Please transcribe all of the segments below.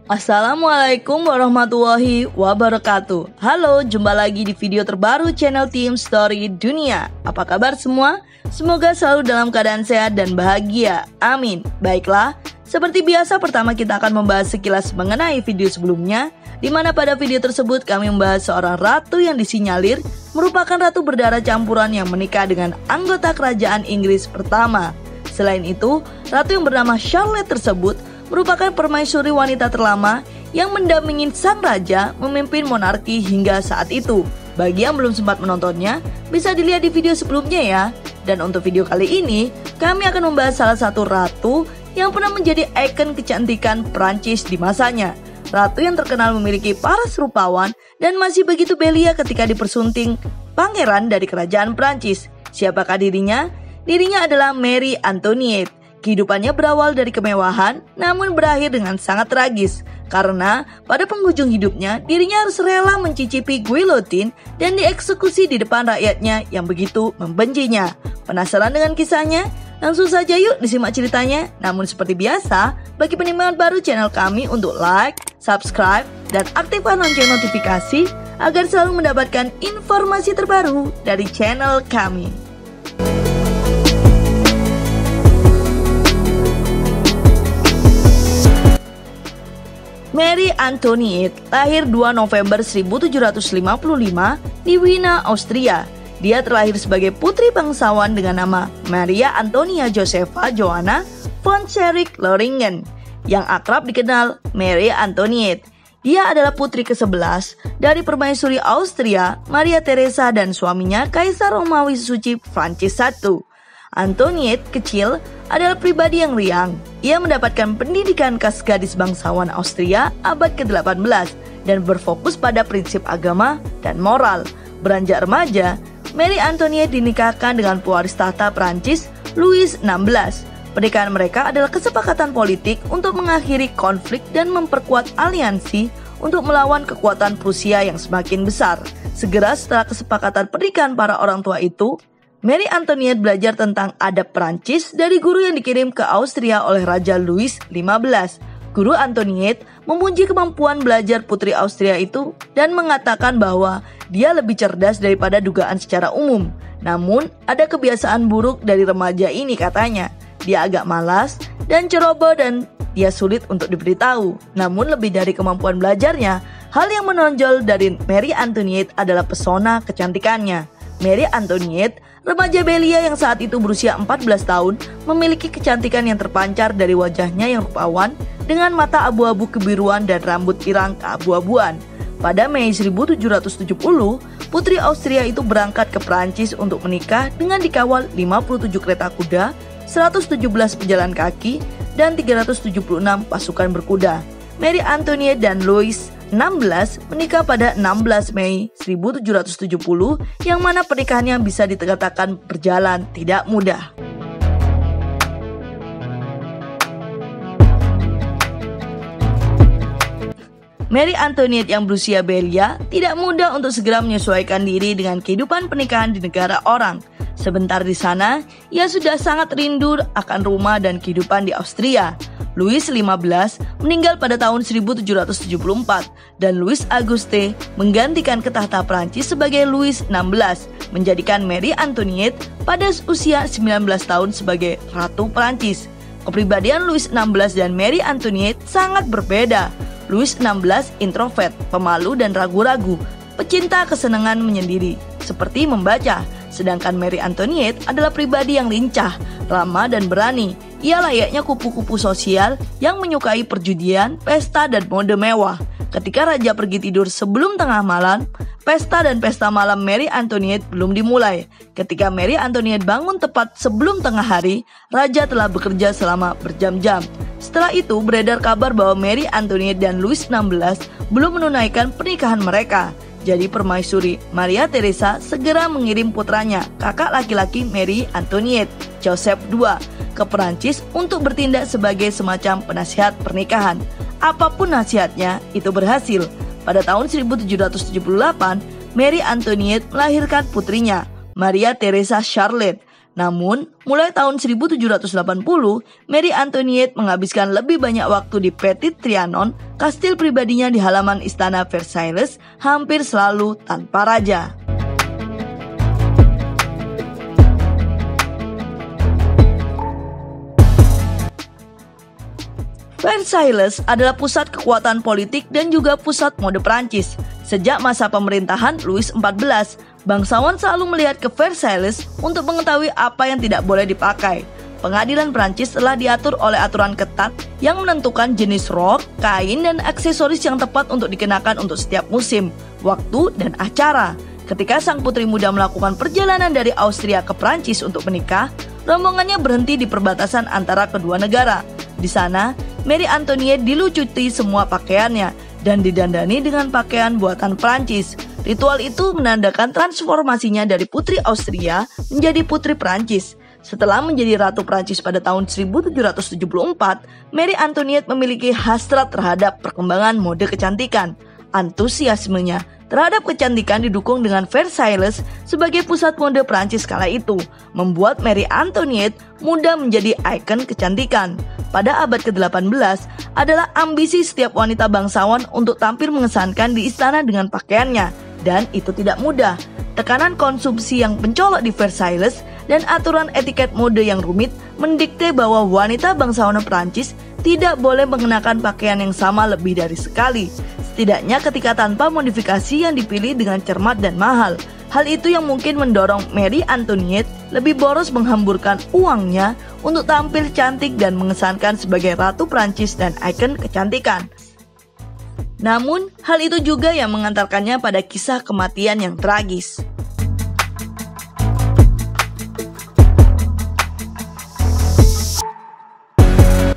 Assalamualaikum warahmatullahi wabarakatuh. Halo, jumpa lagi di video terbaru channel Tim Story Dunia. Apa kabar semua? Semoga selalu dalam keadaan sehat dan bahagia. Amin. Baiklah, seperti biasa pertama kita akan membahas sekilas mengenai video sebelumnya, di mana pada video tersebut kami membahas seorang ratu yang disinyalir merupakan ratu berdarah campuran yang menikah dengan anggota kerajaan Inggris pertama. Selain itu, ratu yang bernama Charlotte tersebut merupakan permaisuri wanita terlama yang mendampingi sang raja memimpin monarki hingga saat itu. Bagi yang belum sempat menontonnya, bisa dilihat di video sebelumnya ya. Dan untuk video kali ini, kami akan membahas salah satu ratu yang pernah menjadi ikon kecantikan Prancis di masanya. Ratu yang terkenal memiliki paras rupawan dan masih begitu belia ketika dipersunting pangeran dari kerajaan Prancis. Siapakah dirinya? Dirinya adalah Marie Antoinette. Kehidupannya berawal dari kemewahan, namun berakhir dengan sangat tragis. Karena pada penghujung hidupnya, dirinya harus rela mencicipi guillotine dan dieksekusi di depan rakyatnya yang begitu membencinya. Penasaran dengan kisahnya? Langsung saja yuk disimak ceritanya. Namun seperti biasa, bagi penikmat baru channel kami untuk like, subscribe, dan aktifkan lonceng notifikasi agar selalu mendapatkan informasi terbaru dari channel kami. Marie Antoinette lahir 2 November 1755 di Wiener, Austria. Dia terlahir sebagai putri bangsawan dengan nama Maria Antonia Josepha Johanna von Scherick-Loringen, yang akrab dikenal Marie Antoinette. Dia adalah putri ke-11 dari permaisuri Austria Maria Theresa dan suaminya Kaisar Romawi Suci Prancis I. Antoinette kecil adalah pribadi yang riang. Ia mendapatkan pendidikan khas gadis bangsawan Austria abad ke-18 dan berfokus pada prinsip agama dan moral. Beranjak remaja, Marie Antoinette dinikahkan dengan pewaris tahta Prancis Louis XVI. Pernikahan mereka adalah kesepakatan politik untuk mengakhiri konflik dan memperkuat aliansi untuk melawan kekuatan Prusia yang semakin besar. Segera setelah kesepakatan pernikahan para orang tua itu, Marie Antoinette belajar tentang adab Prancis dari guru yang dikirim ke Austria oleh Raja Louis XV. Guru Antoinette memuji kemampuan belajar putri Austria itu dan mengatakan bahwa dia lebih cerdas daripada dugaan secara umum. Namun, ada kebiasaan buruk dari remaja ini katanya. Dia agak malas dan ceroboh dan dia sulit untuk diberitahu. Namun lebih dari kemampuan belajarnya, hal yang menonjol dari Marie Antoinette adalah pesona kecantikannya. Marie Antoinette, remaja belia yang saat itu berusia 14 tahun, memiliki kecantikan yang terpancar dari wajahnya yang rupawan dengan mata abu-abu kebiruan dan rambut pirang keabu-abuan. Pada Mei 1770, putri Austria itu berangkat ke Prancis untuk menikah dengan dikawal 57 kereta kuda, 117 pejalan kaki, dan 376 pasukan berkuda. Marie Antoinette dan Louis XVI menikah pada 16 Mei 1770 yang mana pernikahannya bisa dikatakan berjalan tidak mudah. Marie Antoinette yang berusia belia tidak mudah untuk segera menyesuaikan diri dengan kehidupan pernikahan di negara orang. Sebentar di sana, ia sudah sangat rindu akan rumah dan kehidupan di Austria. Louis XV meninggal pada tahun 1774 dan Louis Auguste menggantikan ke tahta Prancis sebagai Louis XVI, menjadikan Marie Antoinette pada usia 19 tahun sebagai Ratu Prancis. Kepribadian Louis XVI dan Marie Antoinette sangat berbeda. Louis XVI introvert, pemalu dan ragu-ragu, pecinta kesenangan menyendiri, seperti membaca. Sedangkan Marie Antoinette adalah pribadi yang lincah, ramah dan berani. Ia layaknya kupu-kupu sosial yang menyukai perjudian, pesta, dan mode mewah. Ketika raja pergi tidur sebelum tengah malam, pesta dan pesta malam Marie Antoinette belum dimulai. Ketika Marie Antoinette bangun tepat sebelum tengah hari, raja telah bekerja selama berjam-jam. Setelah itu beredar kabar bahwa Marie Antoinette dan Louis XVI belum menunaikan pernikahan mereka. Jadi permaisuri Maria Theresa segera mengirim putranya, kakak laki-laki Marie Antoinette, Joseph II, ke Perancis untuk bertindak sebagai semacam penasihat pernikahan. Apapun nasihatnya, itu berhasil. Pada tahun 1778, Marie Antoinette melahirkan putrinya, Maria Theresa Charlotte. Namun, mulai tahun 1780, Marie Antoinette menghabiskan lebih banyak waktu di Petit Trianon, kastil pribadinya di halaman istana Versailles, hampir selalu tanpa raja. Versailles adalah pusat kekuatan politik dan juga pusat mode Prancis. Sejak masa pemerintahan Louis XIV, bangsawan selalu melihat ke Versailles untuk mengetahui apa yang tidak boleh dipakai. Pengadilan Prancis telah diatur oleh aturan ketat yang menentukan jenis rok, kain, dan aksesoris yang tepat untuk dikenakan untuk setiap musim, waktu, dan acara. Ketika sang putri muda melakukan perjalanan dari Austria ke Prancis untuk menikah, rombongannya berhenti di perbatasan antara kedua negara. Di sana, Marie Antoinette dilucuti semua pakaiannya dan didandani dengan pakaian buatan Prancis. Ritual itu menandakan transformasinya dari putri Austria menjadi putri Prancis. Setelah menjadi ratu Prancis pada tahun 1774, Marie Antoinette memiliki hasrat terhadap perkembangan mode kecantikan. Antusiasmenya terhadap kecantikan didukung dengan Versailles sebagai pusat mode Prancis kala itu, membuat Marie Antoinette muda menjadi ikon kecantikan. Pada abad ke-18 adalah ambisi setiap wanita bangsawan untuk tampil mengesankan di istana dengan pakaiannya, dan itu tidak mudah. Tekanan konsumsi yang mencolok di Versailles dan aturan etiket mode yang rumit mendikte bahwa wanita bangsawan Prancis tidak boleh mengenakan pakaian yang sama lebih dari sekali, setidaknya ketika tanpa modifikasi yang dipilih dengan cermat dan mahal. Hal itu yang mungkin mendorong Marie Antoinette lebih boros menghamburkan uangnya untuk tampil cantik dan mengesankan sebagai ratu Prancis dan ikon kecantikan. Namun, hal itu juga yang mengantarkannya pada kisah kematian yang tragis.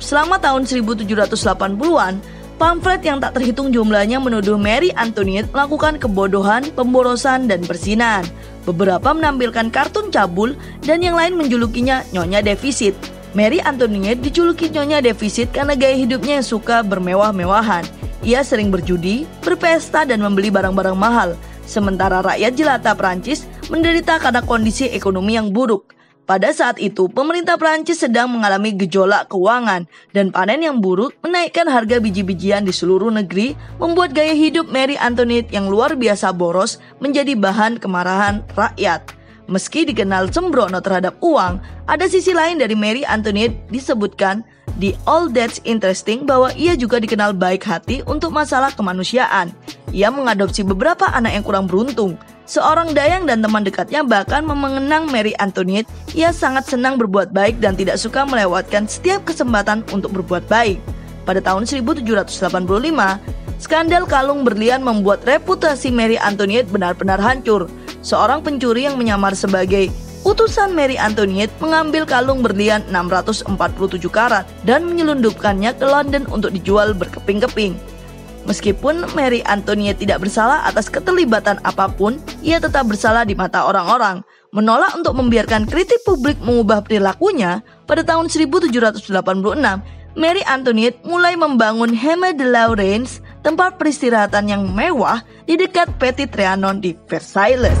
Selama tahun 1780-an, pamflet yang tak terhitung jumlahnya menuduh Marie Antoinette melakukan kebodohan, pemborosan, dan perzinahan. Beberapa menampilkan kartun cabul dan yang lain menjulukinya Nyonya Defisit. Marie Antoinette dijuluki Nyonya Defisit karena gaya hidupnya yang suka bermewah-mewahan. Ia sering berjudi, berpesta, dan membeli barang-barang mahal. Sementara rakyat jelata Prancis menderita karena kondisi ekonomi yang buruk. Pada saat itu, pemerintah Prancis sedang mengalami gejolak keuangan dan panen yang buruk menaikkan harga biji-bijian di seluruh negeri, membuat gaya hidup Marie Antoinette yang luar biasa boros menjadi bahan kemarahan rakyat. Meski dikenal sembrono terhadap uang, ada sisi lain dari Marie Antoinette disebutkan di All That's Interesting bahwa ia juga dikenal baik hati untuk masalah kemanusiaan. Ia mengadopsi beberapa anak yang kurang beruntung. Seorang dayang dan teman dekatnya bahkan mengenang Marie Antoinette. Ia sangat senang berbuat baik dan tidak suka melewatkan setiap kesempatan untuk berbuat baik. Pada tahun 1785, skandal kalung berlian membuat reputasi Marie Antoinette benar-benar hancur. Seorang pencuri yang menyamar sebagai utusan Marie Antoinette mengambil kalung berlian 647 karat dan menyelundupkannya ke London untuk dijual berkeping-keping. Meskipun Marie Antoinette tidak bersalah atas keterlibatan apapun, ia tetap bersalah di mata orang-orang. Menolak untuk membiarkan kritik publik mengubah perilakunya, pada tahun 1786, Marie Antoinette mulai membangun Heme de Laurens, tempat peristirahatan yang mewah di dekat Petit Trianon di Versailles.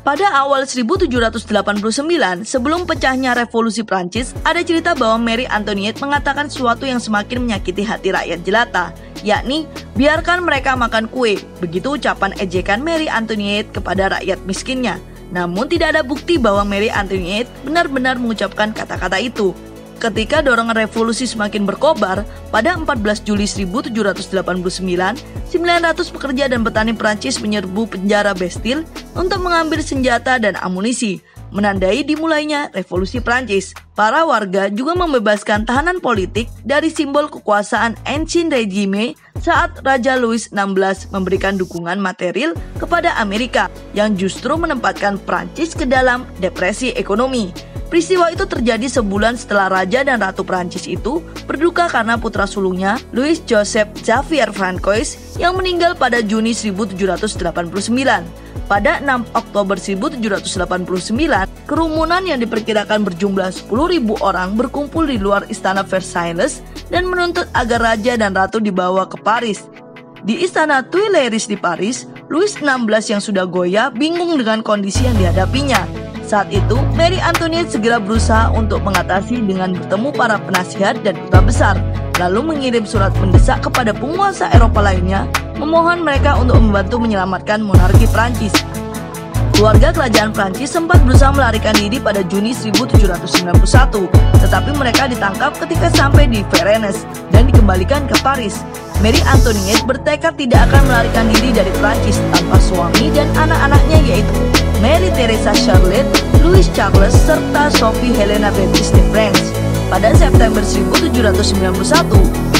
Pada awal 1789, sebelum pecahnya revolusi Prancis, ada cerita bahwa Marie Antoinette mengatakan sesuatu yang semakin menyakiti hati rakyat jelata, yakni biarkan mereka makan kue. Begitu ucapan ejekan Marie Antoinette kepada rakyat miskinnya. Namun tidak ada bukti bahwa Marie Antoinette benar-benar mengucapkan kata-kata itu. Ketika dorongan revolusi semakin berkobar, pada 14 Juli 1789, 900 pekerja dan petani Prancis menyerbu penjara Bastille untuk mengambil senjata dan amunisi, menandai dimulainya revolusi Prancis. Para warga juga membebaskan tahanan politik dari simbol kekuasaan Ancien Regime saat Raja Louis XVI memberikan dukungan material kepada Amerika yang justru menempatkan Prancis ke dalam depresi ekonomi. Peristiwa itu terjadi sebulan setelah Raja dan Ratu Prancis itu berduka karena putra sulungnya, Louis Joseph Xavier Francois, yang meninggal pada Juni 1789. Pada 6 Oktober 1789, kerumunan yang diperkirakan berjumlah 10.000 orang berkumpul di luar istana Versailles dan menuntut agar raja dan ratu dibawa ke Paris. Di istana Tuileries di Paris, Louis XVI yang sudah goyah bingung dengan kondisi yang dihadapinya. Saat itu, Marie Antoinette segera berusaha untuk mengatasi dengan bertemu para penasihat dan duta besar, lalu mengirim surat mendesak kepada penguasa Eropa lainnya, memohon mereka untuk membantu menyelamatkan monarki Prancis. Keluarga kerajaan Prancis sempat berusaha melarikan diri pada Juni 1791, tetapi mereka ditangkap ketika sampai di Varennes dan dikembalikan ke Paris. Marie Antoinette bertekad tidak akan melarikan diri dari Prancis tanpa suami dan anak-anaknya, yaitu Marie Theresa Charlotte, Louis Charles, serta Sophie Helena Baptiste de France. Pada September 1791,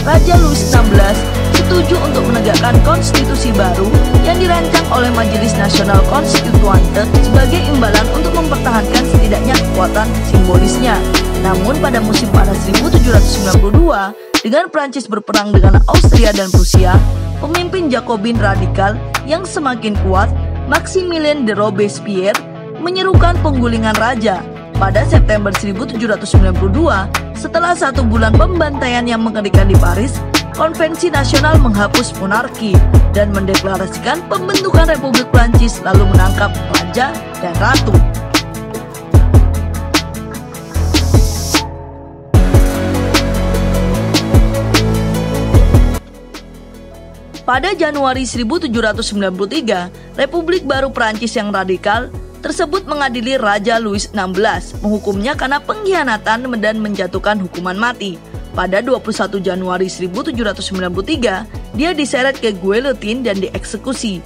Raja Louis XVI setuju untuk menegakkan konstitusi baru yang dirancang oleh Majelis Nasional Konstituante sebagai imbalan untuk mempertahankan setidaknya kekuatan simbolisnya. Namun pada musim panas 1792, dengan Prancis berperang dengan Austria dan Prusia, pemimpin Jakobin radikal yang semakin kuat, Maximilien de Robespierre, menyerukan penggulingan raja. Pada September 1792, setelah 1 bulan pembantaian yang mengerikan di Paris, Konvensi Nasional menghapus monarki dan mendeklarasikan pembentukan Republik Prancis, lalu menangkap raja dan ratu. Pada Januari 1793, Republik Baru Prancis yang radikal tersebut mengadili Raja Louis XVI, menghukumnya karena pengkhianatan dan menjatuhkan hukuman mati. Pada 21 Januari 1793, dia diseret ke guillotine dan dieksekusi.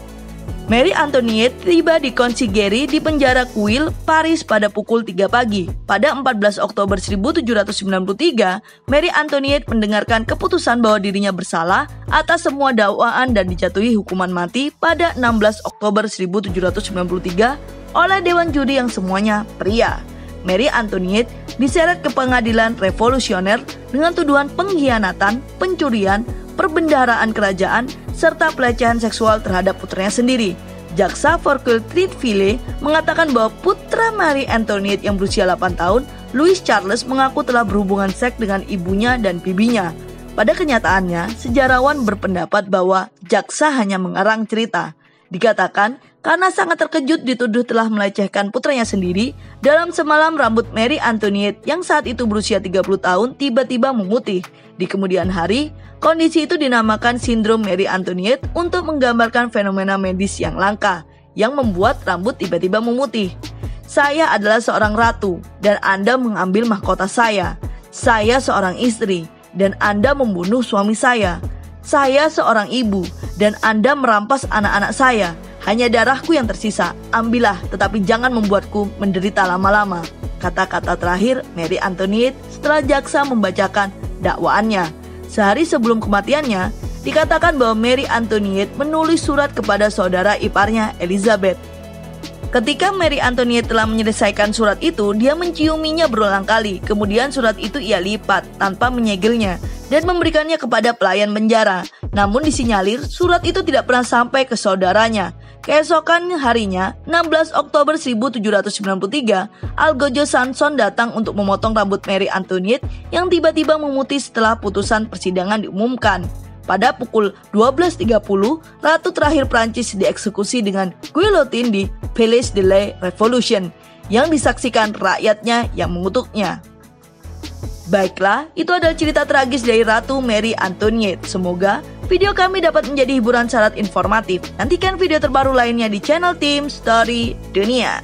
Marie Antoinette tiba di Conciergerie di penjara Kuil, Paris pada pukul 3 pagi. Pada 14 Oktober 1793, Marie Antoinette mendengarkan keputusan bahwa dirinya bersalah atas semua dakwaan dan dijatuhi hukuman mati pada 16 Oktober 1793 oleh Dewan Juri yang semuanya pria. Marie Antoinette diseret ke pengadilan revolusioner dengan tuduhan pengkhianatan, pencurian, perbendaharaan kerajaan, serta pelecehan seksual terhadap putranya sendiri. Jaksa Fouquier Tinville mengatakan bahwa putra Marie Antoinette yang berusia 8 tahun, Louis Charles, mengaku telah berhubungan seks dengan ibunya dan bibinya. Pada kenyataannya, sejarawan berpendapat bahwa jaksa hanya mengarang cerita. Dikatakan, karena sangat terkejut dituduh telah melecehkan putranya sendiri, dalam semalam rambut Marie Antoinette yang saat itu berusia 30 tahun tiba-tiba memutih. Di kemudian hari, kondisi itu dinamakan sindrom Marie Antoinette untuk menggambarkan fenomena medis yang langka, yang membuat rambut tiba-tiba memutih. Saya adalah seorang ratu, dan Anda mengambil mahkota saya. Saya seorang istri, dan Anda membunuh suami saya. Saya seorang ibu, dan Anda merampas anak-anak saya. Hanya darahku yang tersisa, ambillah, tetapi jangan membuatku menderita lama-lama. Kata-kata terakhir Marie Antoinette setelah jaksa membacakan dakwaannya. Sehari sebelum kematiannya, dikatakan bahwa Marie Antoinette menulis surat kepada saudara iparnya Elizabeth. Ketika Marie Antoinette telah menyelesaikan surat itu, dia menciuminya berulang kali. Kemudian surat itu ia lipat tanpa menyegelnya dan memberikannya kepada pelayan penjara. Namun disinyalir surat itu tidak pernah sampai ke saudaranya. Keesokan harinya, 16 Oktober 1793, Algojo Sanson datang untuk memotong rambut Marie Antoinette yang tiba-tiba memutih setelah putusan persidangan diumumkan. Pada pukul 12.30, Ratu terakhir Prancis dieksekusi dengan guillotine di Place de la Révolution yang disaksikan rakyatnya yang mengutuknya. Baiklah, itu adalah cerita tragis dari Ratu Marie Antoinette. Semoga video kami dapat menjadi hiburan syarat informatif. Nantikan video terbaru lainnya di channel Tim Story Dunia.